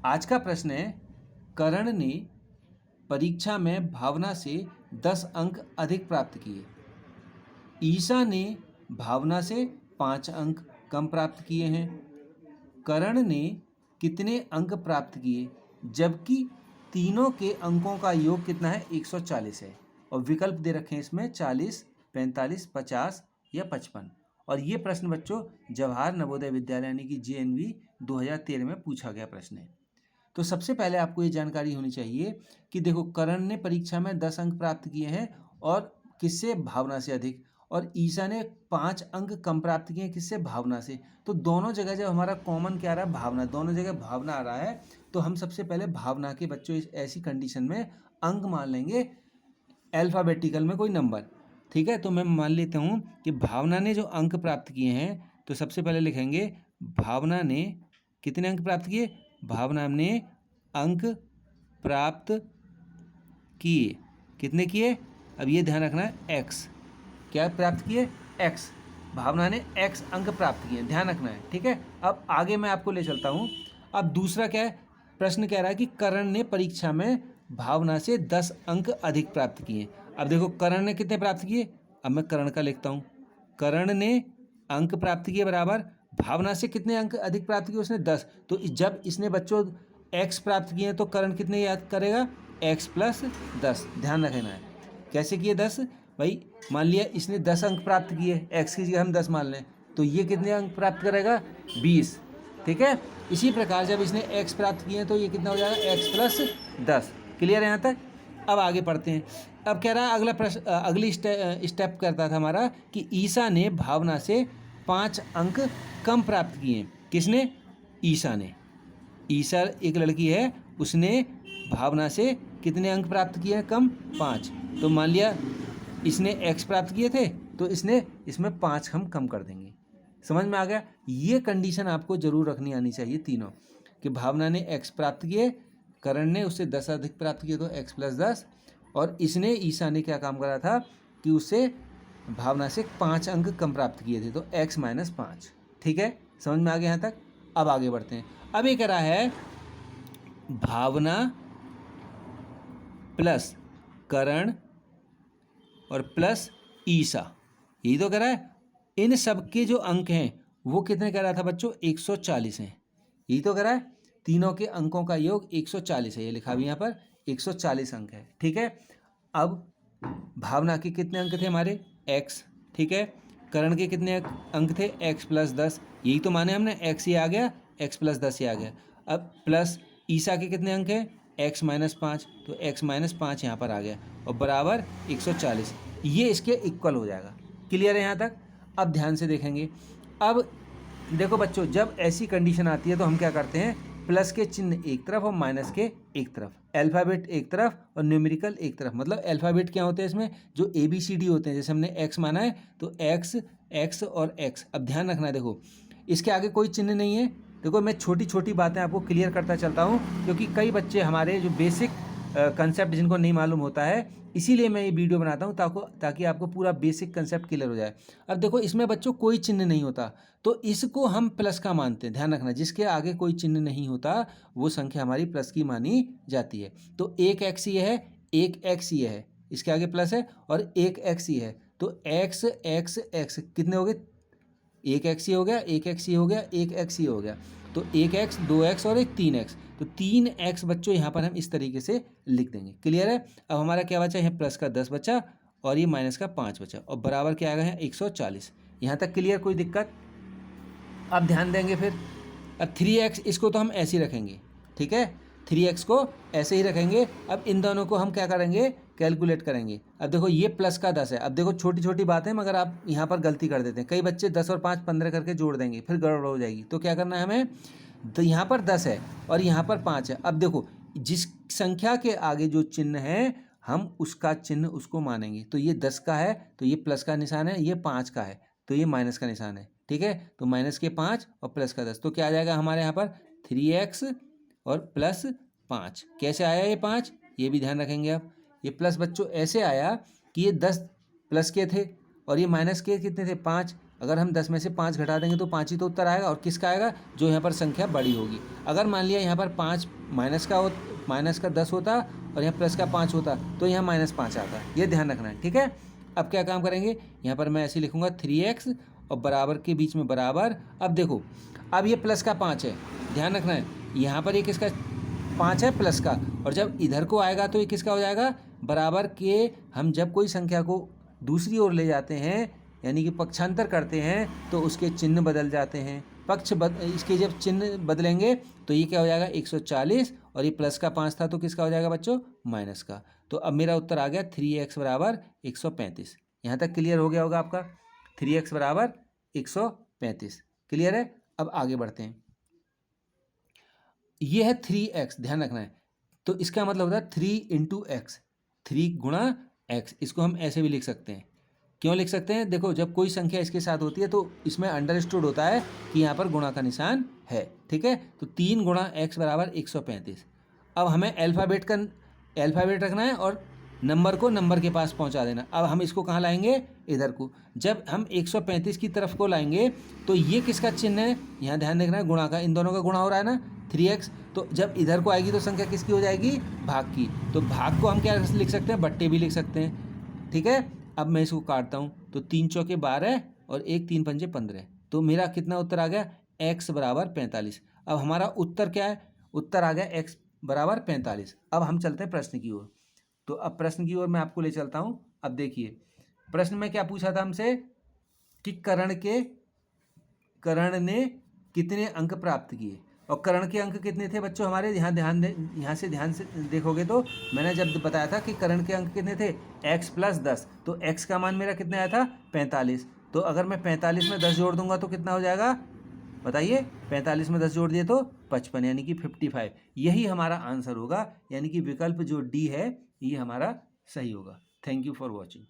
आज का प्रश्न है, करण ने परीक्षा में भावना से 10 अंक अधिक प्राप्त किए। ईशा ने भावना से 5 अंक कम प्राप्त किए हैं। करण ने कितने अंक प्राप्त किए जबकि तीनों के अंकों का योग कितना है? 140 है। और विकल्प दे रखे हैं इसमें 40, 45, 50 या 55। और ये प्रश्न बच्चों जवाहर नवोदय विद्यालय यानी कि JNV 2013 में पूछा गया प्रश्न है। तो सबसे पहले आपको ये जानकारी होनी चाहिए कि देखो, करण ने परीक्षा में 10 अंक प्राप्त किए हैं और किससे? भावना से अधिक। और ईशा ने 5 अंक कम प्राप्त किए हैं, किससे? भावना से। तो दोनों जगह जब हमारा कॉमन क्या आ रहा है? भावना। दोनों जगह भावना आ रहा है, तो हम सबसे पहले भावना के बच्चों इस ऐसी कंडीशन में अंक मान लेंगे अल्फ़ाबेटिकल में कोई नंबर। ठीक है, तो मैं मान लेता हूँ कि भावना ने जो अंक प्राप्त किए हैं, तो सबसे पहले लिखेंगे भावना ने कितने अंक प्राप्त किए? भावना ने अंक प्राप्त किए। कितने किए? अब ये ध्यान रखना है, x। क्या प्राप्त किए? x। भावना ने x अंक प्राप्त किए, ध्यान रखना है। ठीक है, अब आगे मैं आपको ले चलता हूँ। अब दूसरा क्या है? प्रश्न कह रहा है कि करण ने परीक्षा में भावना से 10 अंक अधिक प्राप्त किए। अब देखो, करण ने कितने प्राप्त किए? अब मैं करण का लिखता हूँ। करण ने अंक प्राप्त किए बराबर भावना से कितने अंक अधिक प्राप्त किए? उसने 10। तो जब इसने बच्चों x प्राप्त किए हैं तो करण कितने याद करेगा? x plus 10। ध्यान रखना है। कैसे किए 10? भाई मान लिया इसने 10 अंक प्राप्त किए, x की जगह हम 10 मान लें, तो ये कितने अंक प्राप्त करेगा? 20। ठीक है, इसी प्रकार जब इसने x प्राप्त किए हैं तो ये कितना हो जाएगा? x plus 10। क्लियर है यहाँ तक? अब आगे पढ़ते हैं। अब कह रहा है अगला प्रश्न, अगली स्टेप करता था हमारा कि ईशा ने भावना से 5 अंक कम प्राप्त किए। किसने? ईशा ने। ईशा एक लड़की है, उसने भावना से कितने अंक प्राप्त किए हैं? कम, 5। तो मान लिया इसने x प्राप्त किए थे, तो इसने इसमें 5 हम कम कर देंगे। समझ में आ गया? ये कंडीशन आपको जरूर रखनी आनी चाहिए तीनों, कि भावना ने x प्राप्त किए, करण ने उससे 10 अधिक प्राप्त किए तो x प्लस 10, और इसने ईशा ने क्या काम करा था कि उससे भावना से 5 अंक कम प्राप्त किए थे, तो x माइनस 5। ठीक है, समझ में आ गया यहाँ तक? अब आगे बढ़ते हैं। अब ये कह रहा है भावना प्लस करण और प्लस ईशा, यही तो कह रहा है। इन सब के जो अंक हैं वो कितने कह रहा था बच्चों? 140 हैं। यही तो कह रहा है, तीनों के अंकों का योग 140 है। ये लिखा भी यहाँ पर 140 अंक है। ठीक है, अब भावना के कितने अंक थे हमारे? x। ठीक है, करण के कितने अंक थे? x plus 10। यही तो माने हमने, x ये आ गया, x प्लस 10 ये आ गया। अब प्लस ईशा के कितने अंक हैं? x माइनस 5, तो x माइनस 5 यहाँ पर आ गया, और बराबर 140। ये इसके इक्वल हो जाएगा। क्लियर है यहाँ तक? अब ध्यान से देखेंगे। अब देखो बच्चों, जब ऐसी कंडीशन आती है तो हम क्या करते हैं? प्लस के चिन्ह एक तरफ और माइनस के एक तरफ, अल्फ़ाबेट एक तरफ और न्यूमेरिकल एक तरफ। मतलब अल्फ़ाबेट क्या होते हैं इसमें? जो ABCD होते हैं। जैसे हमने x माना है तो x, x और x। अब ध्यान रखना, देखो इसके आगे कोई चिन्ह नहीं है। देखो, मैं छोटी छोटी बातें आपको क्लियर करता चलता हूँ, क्योंकि कई बच्चे हमारे जो बेसिक कंसेप्ट जिनको नहीं मालूम होता है, इसीलिए मैं ये वीडियो बनाता हूँ ताकि आपको पूरा बेसिक कंसेप्ट क्लियर हो जाए। अब देखो, इसमें बच्चों कोई चिन्ह नहीं होता, तो इसको हम प्लस का मानते हैं। ध्यान रखना, जिसके आगे कोई चिन्ह नहीं होता वो संख्या हमारी प्लस की मानी जाती है। तो एक x ये है, एक x ये है, इसके आगे प्लस है, और एक x ये है, तो x x x कितने हो गए? एक x ये हो गया, एक x ये हो गया, एक x ये हो गया, तो एक x, 2x और एक 3x। तो 3x बच्चों यहाँ पर हम इस तरीके से लिख देंगे। क्लियर है? अब हमारा क्या बचा? यहाँ प्लस का 10 बचा और ये माइनस का 5 बचा, और बराबर क्या आ गया है? 140। यहाँ तक क्लियर? कोई दिक्कत? अब ध्यान देंगे फिर। अब 3x इसको तो हम ऐसे ही रखेंगे। ठीक है, 3x को ऐसे ही रखेंगे। अब इन दोनों को हम क्या करेंगे? कैलकुलेट करेंगे। अब देखो, ये प्लस का 10 है। अब देखो, छोटी छोटी बातें मगर आप यहाँ पर गलती कर देते हैं। कई बच्चे 10 और 5 15 करके जोड़ देंगे, फिर गड़बड़ हो जाएगी। तो क्या करना है हमें? तो यहाँ पर 10 है और यहाँ पर 5 है। अब देखो, जिस संख्या के आगे जो चिन्ह है हम उसका चिन्ह उसको मानेंगे। तो ये 10 का है तो ये प्लस का निशान है, ये 5 का है तो ये माइनस का निशान है। ठीक है, तो माइनस के 5 और प्लस का 10, तो क्या आ जाएगा हमारे यहाँ पर? 3x और प्लस 5। कैसे आया ये 5? ये भी ध्यान रखेंगे आप। ये प्लस बच्चों ऐसे आया कि ये 10 प्लस के थे और ये माइनस के कितने थे? 5। अगर हम 10 में से 5 घटा देंगे तो 5 ही तो उत्तर आएगा, और किसका आएगा, जो यहाँ पर संख्या बड़ी होगी। अगर मान लिया यहाँ पर 5 माइनस का 10 होता और यहाँ प्लस का 5 होता तो यहाँ -5 आता, ये ध्यान रखना है, ठीक है। अब क्या काम करेंगे, यहाँ पर मैं ऐसे लिखूँगा 3x और बराबर के बीच में बराबर। अब देखो, अब ये प्लस का 5 है, ध्यान रखना है, यहाँ पर ये किसका 5 है, प्लस का, और जब इधर को आएगा तो ये किसका हो जाएगा, बराबर के। हम जब कोई संख्या को दूसरी ओर ले जाते हैं यानी कि पक्षांतर करते हैं तो उसके चिन्ह बदल जाते हैं। इसके जब चिन्ह बदलेंगे तो ये क्या हो जाएगा 140, और ये प्लस का 5 था तो किसका हो जाएगा बच्चों, माइनस का। तो अब मेरा उत्तर आ गया 3x बराबर 135। यहाँ तक क्लियर हो गया होगा आपका, 3x बराबर 135, क्लियर है। अब आगे बढ़ते हैं, ये है 3x, ध्यान रखना है। तो इसका मतलब होता है 3 × x, 3 गुणा x। इसको हम ऐसे भी लिख सकते हैं, क्यों लिख सकते हैं, देखो जब कोई संख्या इसके साथ होती है तो इसमें अंडरस्टूड होता है कि यहाँ पर गुणा का निशान है, ठीक है। तो 3 गुणा x बराबर 135। अब हमें अल्फ़ाबेट रखना है और नंबर को नंबर के पास पहुँचा देना। अब हम इसको कहाँ लाएंगे, इधर को। जब हम 135 की तरफ को लाएंगे तो ये किसका चिन्ह है, यहाँ ध्यान रखना है, गुणा का, इन दोनों का गुणा हो रहा है ना, 3x। तो जब इधर को आएगी तो संख्या किसकी हो जाएगी, भाग की। तो भाग को हम क्या लिख सकते हैं, बट्टे भी लिख सकते हैं, ठीक है। अब मैं इसको काटता हूँ तो 3 चौके 12 और 1 3 पंजे 15। तो मेरा कितना उत्तर आ गया, x बराबर 45। अब हमारा उत्तर क्या है, उत्तर आ गया x बराबर 45। अब हम चलते हैं प्रश्न की ओर। तो अब प्रश्न की ओर मैं आपको ले चलता हूँ। अब देखिए प्रश्न में क्या पूछा था हमसे कि कर्ण ने कितने अंक प्राप्त किए, और कर्ण के अंक कितने थे बच्चों हमारे, यहाँ से ध्यान से देखोगे तो मैंने जब बताया था कि कर्ण के अंक कितने थे, x + 10। तो x का मान मेरा कितना आया था, 45। तो अगर मैं 45 में 10 जोड़ दूंगा तो कितना हो जाएगा, बताइए। 45 में 10 जोड़ दिए तो 55, यानी कि 55। यही हमारा आंसर होगा, यानी कि विकल्प जो डी है ये हमारा सही होगा। Thank you for watching.